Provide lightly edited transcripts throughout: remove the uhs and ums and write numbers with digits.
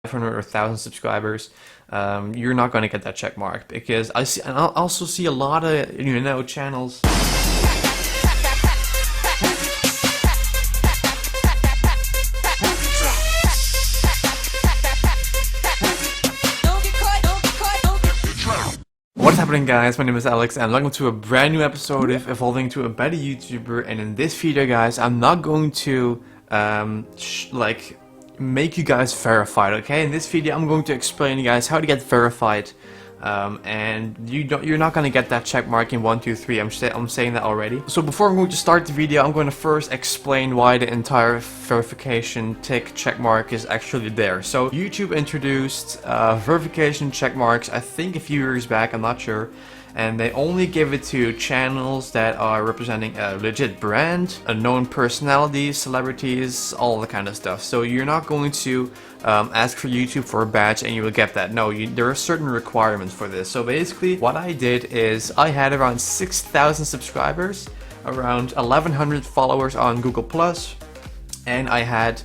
500 or 1,000 subscribers, you're not going to get that check mark, because I also see a lot of channels. What's happening, guys? My name is Alex and welcome to a brand new episode of Evolving to a Better YouTuber. And in this video, guys, I'm not going to make you guys verified, okay? In this video I'm going to explain you guys how to get verified, and you're not going to get that check mark in 1, 2, 3. I'm saying that already. So before I'm going to start the video, I'm going to first explain why the entire verification check mark is actually there. So YouTube introduced verification check marks, I think a few years back, I'm not sure. And they only give it to channels that are representing a legit brand, a known personalities, celebrities, all the kind of stuff. So you're not going to ask for YouTube for a badge and you will get that. No, there are certain requirements for this. So basically what I did is I had around 6,000 subscribers, around 1,100 followers on Google+, and I had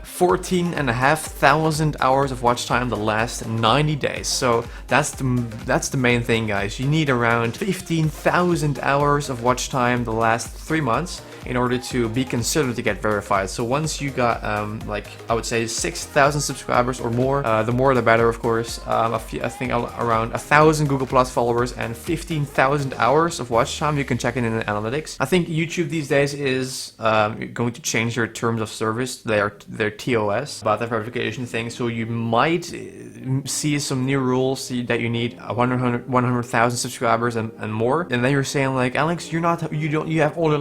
14,500 hours of watch time the last 90 days. So that's the main thing, guys. You need around 15,000 hours of watch time the last 3 months in order to be considered to get verified. So once you got like I would say 6,000 subscribers or more, the more the better, of course. I think around 1,000 Google Plus followers and 15,000 hours of watch time. You can check it in the analytics. I think YouTube these days is going to change their terms of service, their TOS, about the verification thing. So you might see some new rules that you need 100,000 subscribers and more. And then you're saying like, Alex, you have only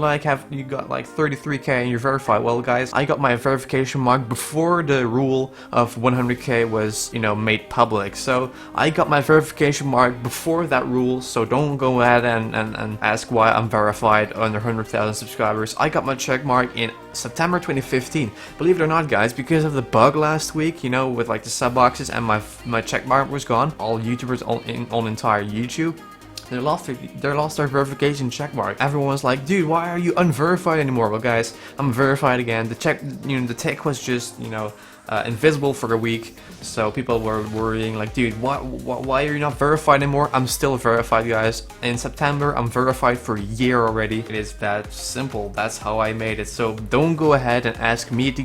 you got like 33k and you're verified. Well, guys, I got my verification mark before the rule of 100k was made public. So I got my verification mark before that rule. So don't go ahead and ask why I'm verified under 100,000 subscribers. I got my check mark in September 2015. Believe it or not, guys, because of the bug last week, with like the sub boxes, and my check mark was gone. All YouTubers on entire YouTube, they lost their verification check mark. Everyone's like, dude, why are you unverified anymore? Well, guys, I'm verified again. The tick was just invisible for a week, so people were worrying like, dude, why are you not verified anymore? I'm still verified, guys. In September, I'm verified for a year already. It is that simple. That's how I made it. So don't go ahead and ask me to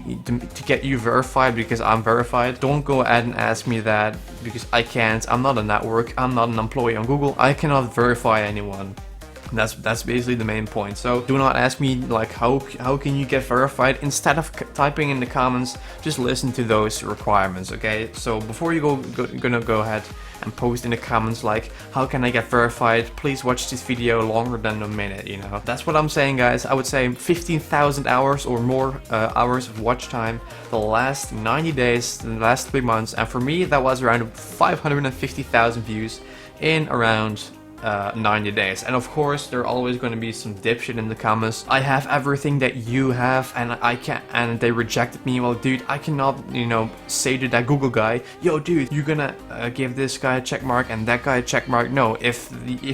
get you verified because I'm verified. Don't go ahead and ask me that because I can't. I'm not a network. I'm not an employee on Google. I cannot verify anyone. That's basically the main point. So do not ask me like how can you get verified. Instead of typing in the comments, just listen to those requirements, okay? So before you gonna go ahead and post in the comments like, how can I get verified, please watch this video longer than a minute. That's what I'm saying, guys. I would say 15,000 hours or more hours of watch time the last 90 days, the last 3 months, and for me that was around 550,000 views in around 90 days. And of course there are always going to be some dipshit in the comments. I have everything that you have and I can't, and they rejected me. Well, dude, I cannot say to that Google guy, yo dude, you're gonna give this guy a check mark and that guy a check mark. No, if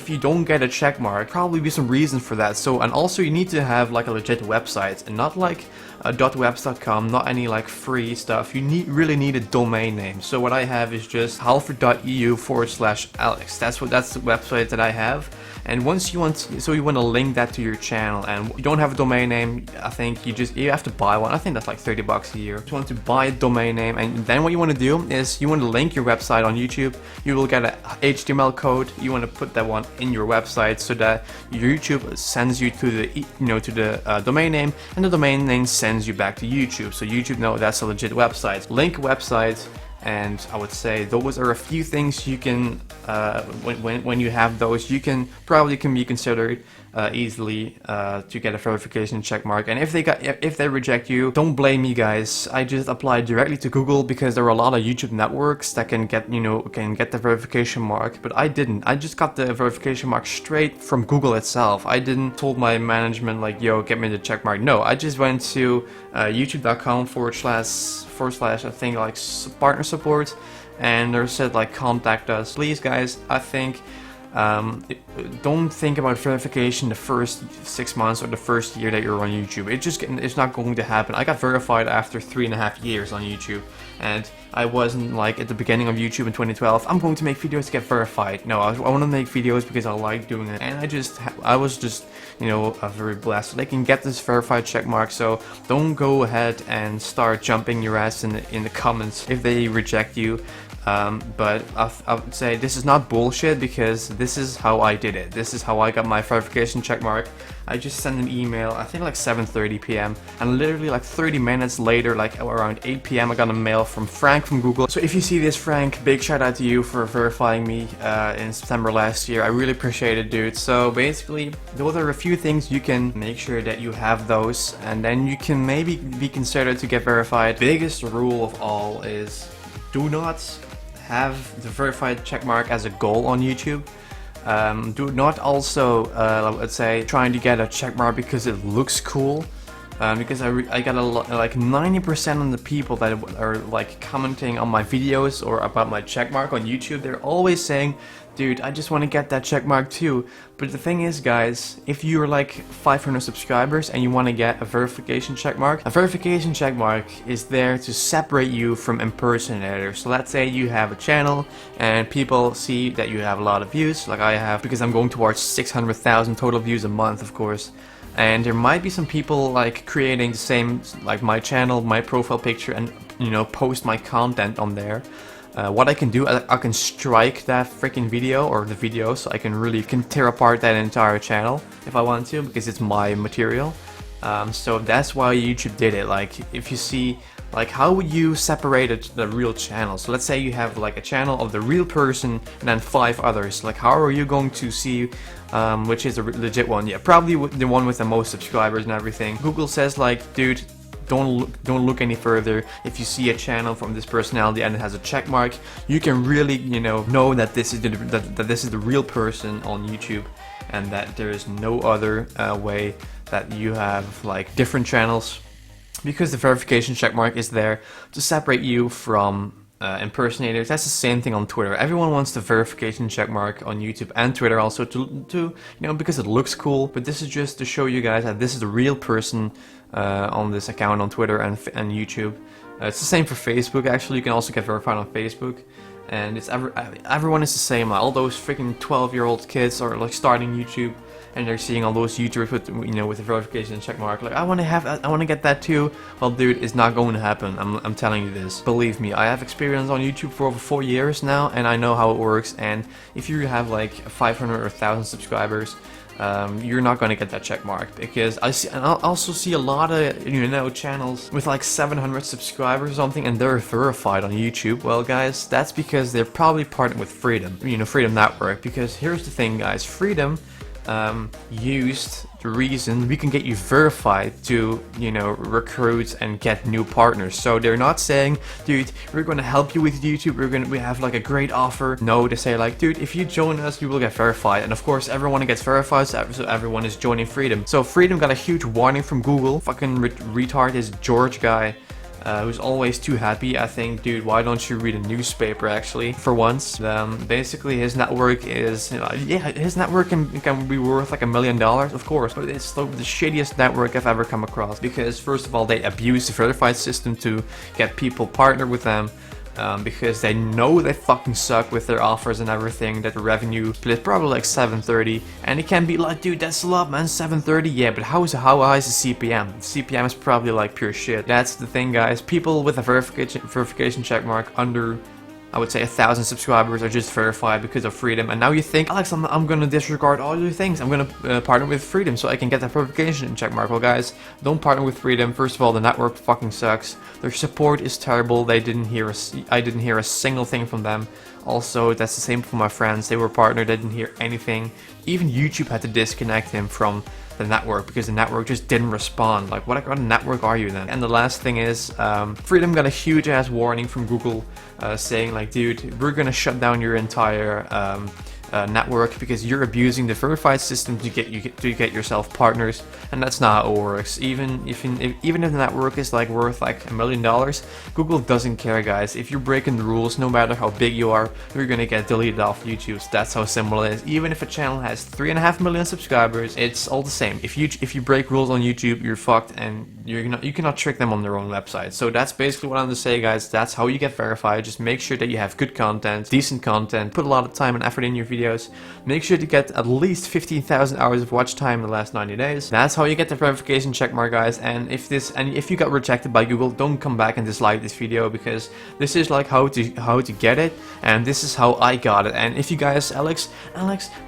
you don't get a check mark, probably be some reason for that. So, and also you need to have like a legit website and not like .webs.com, not any like free stuff. You really need a domain name. So what I have is just halford.eu/Alex. That's the website that I have. And once you want to link that to your channel and you don't have a domain name, I think you have to buy one. I think that's like 30 bucks a year. You want to buy a domain name, and then what you want to do is you want to link your website on YouTube. You will get a HTML code. You want to put that one in your website so that YouTube sends you to the domain name, and the domain name sends you back to YouTube. So YouTube knows that's a legit website. Link website. And I would say those are a few things you can, when you have those, you can be considered easily to get a verification check mark. And if they reject you, don't blame me, guys. I just applied directly to Google because there are a lot of YouTube networks that can get the verification mark, but I didn't. I just got the verification mark straight from Google itself. I didn't told my management like, yo, get me the check mark. No, I just went to youtube.com // I think like partner support, and they said like, contact us please. Guys, I think don't think about verification the first 6 months or the first year that you're on YouTube. It's not going to happen. I got verified after 3.5 years on YouTube, and I wasn't like at the beginning of YouTube in 2012, I'm going to make videos to get verified. No, I want to make videos because I like doing it, and I was just, you know, very blessed. They can get this verified check mark, so don't go ahead and start jumping your ass in the comments if they reject you. But I would say this is not bullshit, because this is how I did it. This is how I got my verification checkmark. I just sent an email, I think like 7:30 p.m. and literally like 30 minutes later, like around 8 p.m. I got a mail from Frank from Google. So if you see this, Frank, big shout out to you for verifying me in September last year. I really appreciate it, dude. So basically, those are a few things you can make sure that you have those, and then you can maybe be considered to get verified. Biggest rule of all is do not have the verified checkmark as a goal on YouTube. Do not also, let's say, trying to get a checkmark because it looks cool. Because I got a lot, like 90% of the people that are like commenting on my videos or about my checkmark on YouTube, they're always saying, dude, I just want to get that checkmark too. But the thing is, guys, if you're like 500 subscribers and you want to get a verification checkmark is there to separate you from impersonators. So let's say you have a channel and people see that you have a lot of views, like I have, because I'm going towards 600,000 total views a month, of course. And there might be some people like creating the same, like my channel, my profile picture, and, you know, post my content on there. What I can do, I can strike that freaking video or the video, so I can tear apart that entire channel if I want to, because it's my material. So that's why YouTube did it. Like, if you see, like, how would you separate the real channel? So let's say you have like a channel of the real person and then 5 others. Like, how are you going to see which is a legit one? Yeah, probably the one with the most subscribers and everything. Google says like, dude, don't look any further. If you see a channel from this personality and it has a check mark, you can really, you know that this is the real person on YouTube, and that there is no other way that you have like different channels, because the verification checkmark is there to separate you from impersonators. That's the same thing on Twitter. Everyone wants the verification checkmark on YouTube and Twitter also to you know, because it looks cool. But this is just to show you guys that this is the real person on this account on Twitter and YouTube. It's the same for Facebook. Actually, you can also get verified on Facebook. And it's everyone is the same. All those freaking 12-year-old kids are like starting YouTube, and they're seeing all those YouTubers with, you know, with the verification checkmark. Like, I want to get that too. Well, dude, it's not going to happen. I'm telling you this. Believe me, I have experience on YouTube for over 4 years now, and I know how it works. And if you have like 500 or 1,000 subscribers, you're not going to get that check mark, because I also see a lot of, you know, channels with like 700 subscribers or something, and they're verified on YouTube. Well, guys, that's because they're probably partnered with Freedom, you know, Freedom Network. Because here's the thing, guys, Freedom used the reason we can get you verified to, you know, recruit and get new partners. So they're not saying, dude, we're going to help you with YouTube, we have like a great offer. No, they say like, dude, if you join us, you will get verified. And of course, everyone gets verified, so everyone is joining Freedom. So Freedom got a huge warning from Google. Fucking retard is George guy. Who's always too happy. I think, dude, why don't you read a newspaper actually for once? Basically, his network is, you know, yeah, his network can be worth like $1 million, of course, but it's the shittiest network I've ever come across, because first of all, they abuse the verified system to get people partnered with them. Because they know they fucking suck with their offers and everything, that the revenue split probably like 730, and it can be like, dude, that's a lot, man, 730, yeah, but how high is the CPM? The CPM is probably like pure shit. That's the thing, guys. People with a verification checkmark under, I would say, 1,000 subscribers are just verified because of Freedom. And now you think, Alex, I'm gonna disregard all your things. I'm gonna partner with Freedom so I can get that verification checkmark. Well, guys, don't partner with Freedom. First of all, the network fucking sucks. Their support is terrible. I didn't hear a single thing from them. Also, that's the same for my friends. They were partnered, they didn't hear anything. Even YouTube had to disconnect him from the network because the network just didn't respond. Like, what kind of network are you then? And the last thing is, Freedom got a huge ass warning from Google saying like, dude, we're gonna shut down your entire network because you're abusing the verified system to get yourself partners, and that's not how it works. Even if the network is like worth like $1 million, Google doesn't care, guys. If you're breaking the rules, no matter how big you are, you're gonna get deleted off YouTube. So that's how simple it is. Even if a channel has 3.5 million subscribers, it's all the same. If you break rules on YouTube, you're fucked, and you cannot trick them on their own website. So that's basically what I'm gonna say, guys. That's how you get verified. Just make sure that you have good content, decent content, put a lot of time and effort in your videos. Make sure to get at least 15,000 hours of watch time in the last 90 days. That's how you get the verification checkmark, guys. And if you got rejected by Google, don't come back and dislike this video, because this is like how to get it, and this is how I got it. And if you guys, Alex,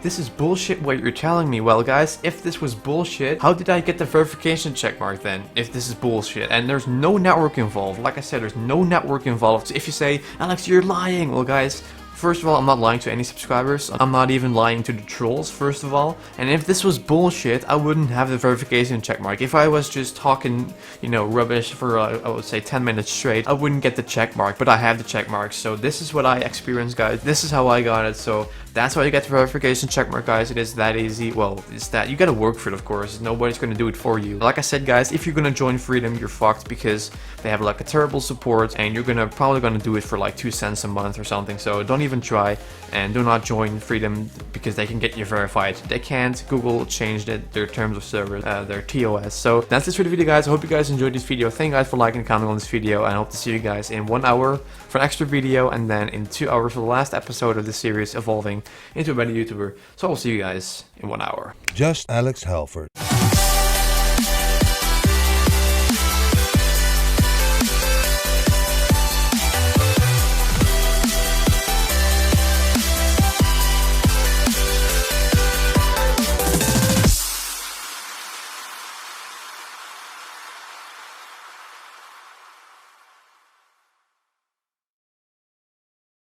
this is bullshit what you're telling me. Well, guys, if this was bullshit, how did I get the verification checkmark then? If this is bullshit, and there's no network involved. Like I said, there's no network involved. So if you say, Alex, you're lying, well, guys, first of all, I'm not lying to any subscribers. I'm not even lying to the trolls, first of all. And if this was bullshit, I wouldn't have the verification checkmark. If I was just talking, rubbish for, I would say 10 minutes straight, I wouldn't get the checkmark. But I have the checkmark, so this is what I experienced, guys. This is how I got it, so that's how you get the verification checkmark, guys. It is that easy. Well, it's that you gotta work for it, of course. Nobody's gonna do it for you. Like I said, guys, if you're gonna join Freedom, you're fucked, because they have like a terrible support, and you're probably gonna do it for like 2 cents a month or something. So don't even try, and do not join Freedom, because they can get you verified. They can't. Google changed it, their terms of service, their TOS. So that's it for the video, guys. I hope you guys enjoyed this video. Thank you guys for liking and commenting on this video, and I hope to see you guys in 1 hour for an extra video, and then in 2 hours for the last episode of this series, evolving into a better YouTuber. So I'll see you guys in 1 hour. JustAlexHalford.